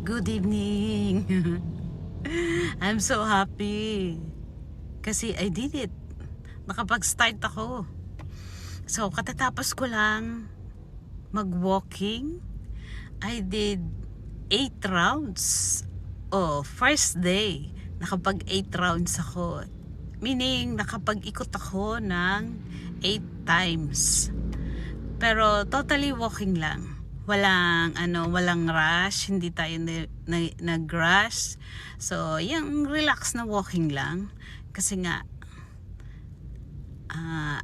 Good evening. I'm so happy. Kasi I did it. Nakapag-start ako. So, katatapos ko lang mag-walking. I did 8 rounds. First day, nakapag 8 rounds ako. Meaning, nakapag-ikot ako ng 8 times. Pero totally walking lang. Walang rush, hindi tayo nag-rush. So, yung relax na walking lang. Kasi nga,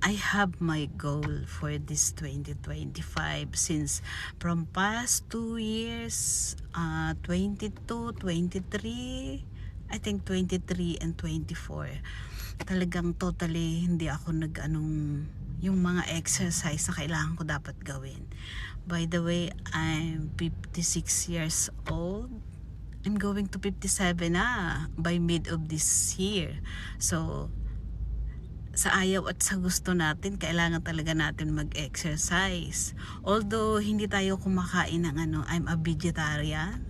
I have my goal for this 2025 since from past 2 years, 22, 23, I think 23 and 24. Talagang totally hindi ako yung mga exercise na kailangan ko dapat gawin. By the way, I'm 56 years old. I'm going to 57 na by mid of this year. So, sa ayaw at sa gusto natin, kailangan talaga natin mag-exercise. Although, hindi tayo kumakain ng I'm a vegetarian.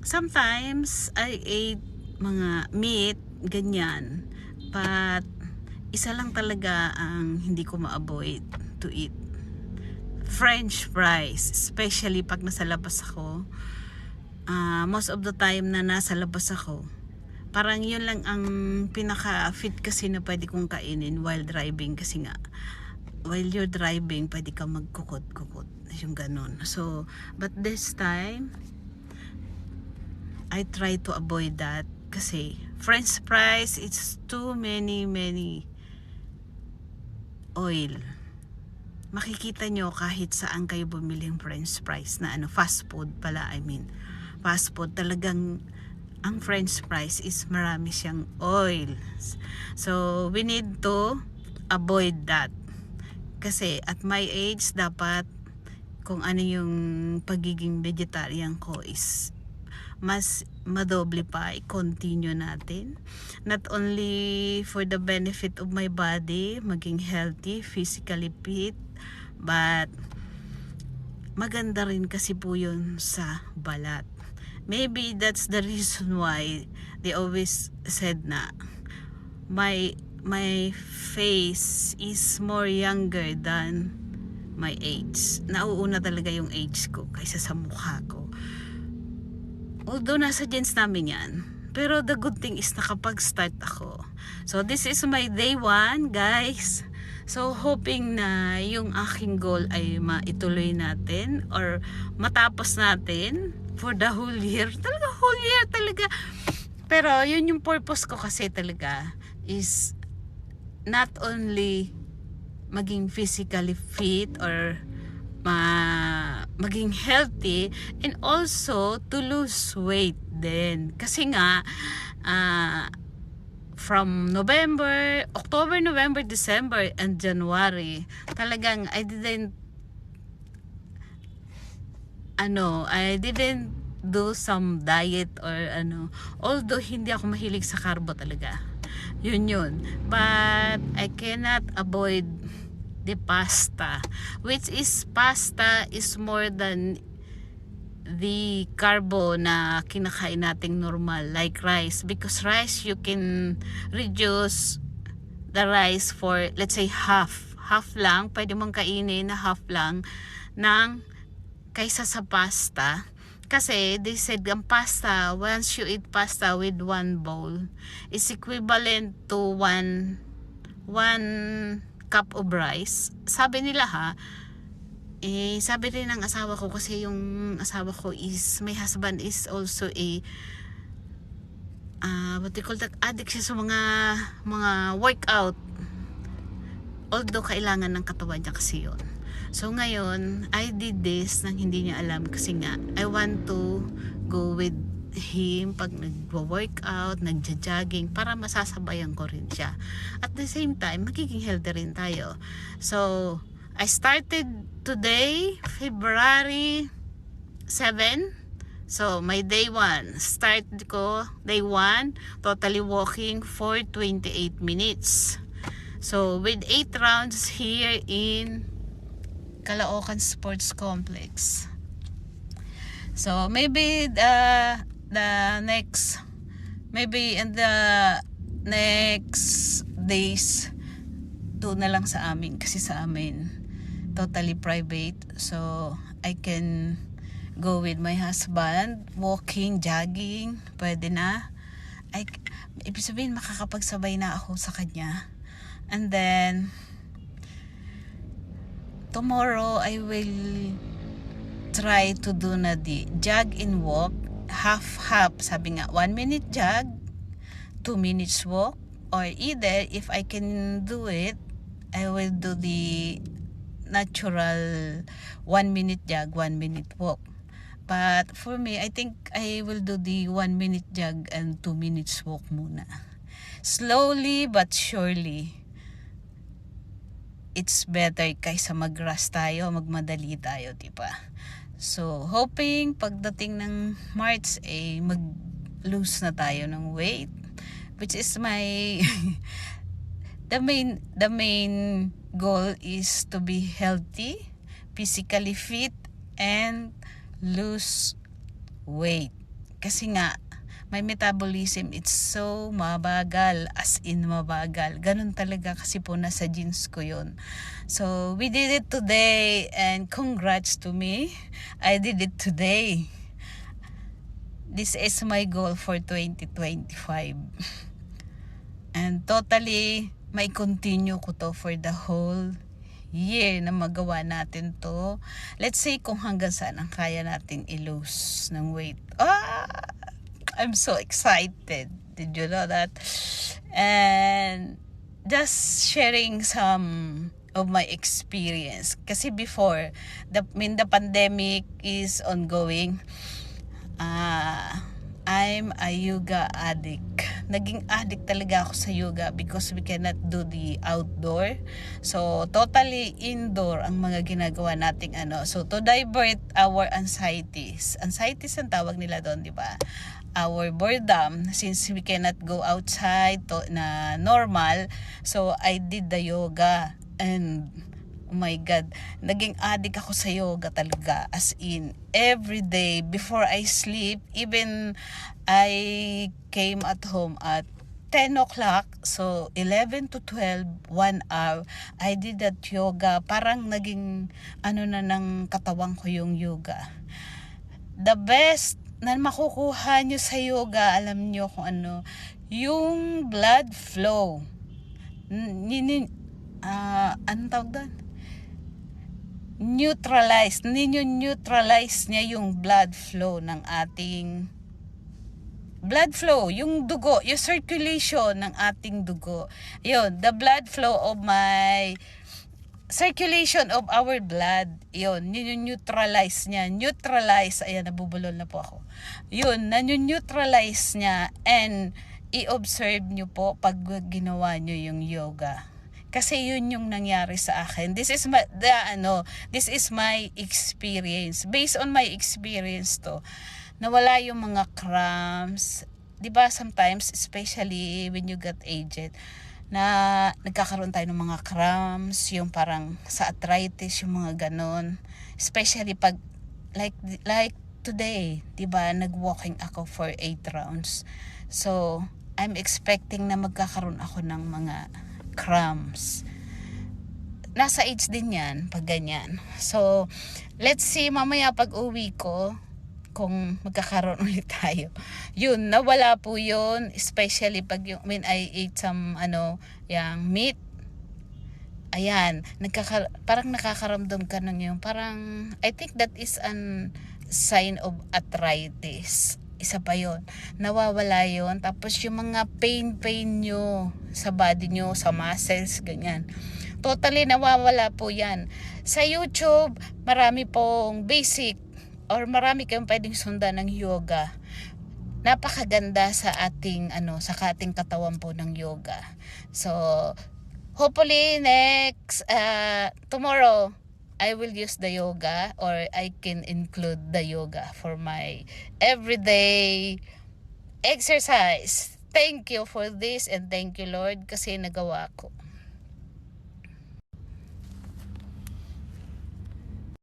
Sometimes, I ate mga meat, ganyan. But, isa lang talaga ang hindi ko ma-avoid to eat. French fries, especially pag nasa labas ako. Most of the time na nasa labas ako, parang yun lang ang pinaka-fit kasi na pwede kong kainin while driving. Kasi nga, while you're driving, pwede ka magkukot-kukot. Yung ganun. So, but this time, I try to avoid that. Kasi, French fries, it's too many oil. Makikita nyo kahit saan kayo bumiling French fries na fast food pala, fast food, talagang ang French fries is marami siyang oil. So, we need to avoid that. Kasi at my age, dapat kung ano yung pagiging vegetarian ko is mas madoble pa, i-continue natin. Not only for the benefit of my body, maging healthy, physically fit, but maganda rin kasi po yun sa balat. Maybe that's the reason why they always said na my face is more younger than my age. Nauuna talaga yung age ko kaysa sa mukha ko. Although nasa genes namin yan, pero the good thing is nakapag-start ako. So this is my day 1, guys. So hoping na yung aking goal ay maituloy natin or matapos natin for the whole year. Talaga whole year talaga. Pero yun yung purpose ko kasi talaga is not only maging physically fit or maging healthy, and also to lose weight din. Kasi nga from October, November, December, and January, talagang I didn't do some diet or although hindi ako mahilig sa carbo talaga. Yun. But I cannot avoid the pasta, which is pasta is more than the carbo na kinakain nating normal like rice, because rice you can reduce the rice for let's say half lang, pwede mong kainin na half lang ng kaysa sa pasta. Kasi they said ang pasta, once you eat pasta with 1 bowl is equivalent to 1 cup of rice. Sabi nila sabi rin ng asawa ko, kasi yung asawa ko is, my husband is also what you call that, addict siya sa mga workout. Although kailangan ng katawan niya kasi yun. So ngayon, I did this nang hindi niya alam, kasi nga I want to go with him pag nagwo-workout, nagja-jogging, para masasabayan ko rin siya. At the same time, magiging healthy rin tayo. So, I started today, February 7. So, my day 1. Start ko, day 1, totally walking for 28 minutes. So, with 8 rounds here in Caloocan Sports Complex. So maybe the next, maybe in the next days, doon na lang sa amin, kasi sa amin totally private, so I can go with my husband, walking, jogging, pwede na. Ibig sabihin makakapagsabay na ako sa kanya. And then tomorrow I will try to do na di jog and walk, half, sabi nga 1 minute jog, 2 minutes walk, or either if I can do it, I will do the natural 1 minute jog, 1 minute walk. But for me, I think I will do the 1 minute jog and 2 minutes walk muna. Slowly but surely. It's better kaysa mag-rush tayo, magmadali tayo, diba? So, hoping pagdating ng March, mag-lose na tayo ng weight. Which is my... the main goal is to be healthy, physically fit, and lose weight. Kasi nga, my metabolism, it's so mabagal, as in mabagal. Ganun talaga kasi po nasa genes ko yun. So, we did it today, and congrats to me. I did it today. This is my goal for 2025. And totally, may continue ko to for the whole year na magawa natin to. Let's say kung hanggang saan ang kaya natin i-lose ng weight. I'm so excited. Did you know that? And just sharing some of my experience. Kasi before, the pandemic is ongoing. I'm a yoga addict. Naging addict talaga ako sa yoga because we cannot do the outdoor. So, totally indoor ang mga ginagawa nating ano. So, to divert our anxieties. Anxieties ang tawag nila doon, di ba? Our boredom, since we cannot go outside na normal. So, I did the yoga. And oh my God, naging addict ako sa yoga talaga. As in, every day before I sleep, even I came at home at 10 o'clock, so 11 to 12, 1 hour, I did that yoga. Parang naging ano na ng katawan ko yung yoga. The best na makukuha nyo sa yoga, alam nyo kung ano, yung blood flow. Anong tawag doon? Neutralize niya yung blood flow ng ating blood flow, yung dugo, yung circulation ng ating dugo. Yun, the blood flow of my circulation of our blood. Yun, neutralize niya. Ayan, nabubulol na po ako. Yun, neutralize niya, and i-observe nyo po pag ginawa nyo yung yoga. Kasi yun yung nangyari sa akin. This is my experience. Based on my experience to, nawala yung mga cramps. 'Di ba sometimes, especially when you get aged, na nagkakaroon tayo ng mga cramps, yung parang sa arthritis, yung mga ganon. Especially pag like today, 'di ba, nag-walking ako for 8 rounds. So, I'm expecting na magkakaroon ako ng mga cramps. Nasa age din yan pag ganyan. So, let's see mamaya pag uwi ko kung magkakaroon ulit tayo. Yun, nawala po yun. Especially pag when I ate some yung meat. Ayan, parang nakakaramdam ka ng yung parang, I think that is an sign of arthritis. Isa pa yun, nawawala yun. Tapos yung mga pain nyo sa body nyo, sa muscles, ganyan, totally nawawala po yan. Sa YouTube, marami pong basic or marami kayong pwedeng sundan ng yoga. Napakaganda sa ating sa ating katawan po ng yoga. So hopefully tomorrow I will use the yoga, or I can include the yoga for my everyday exercise. Thank you for this, and thank you Lord kasi nagawa ko.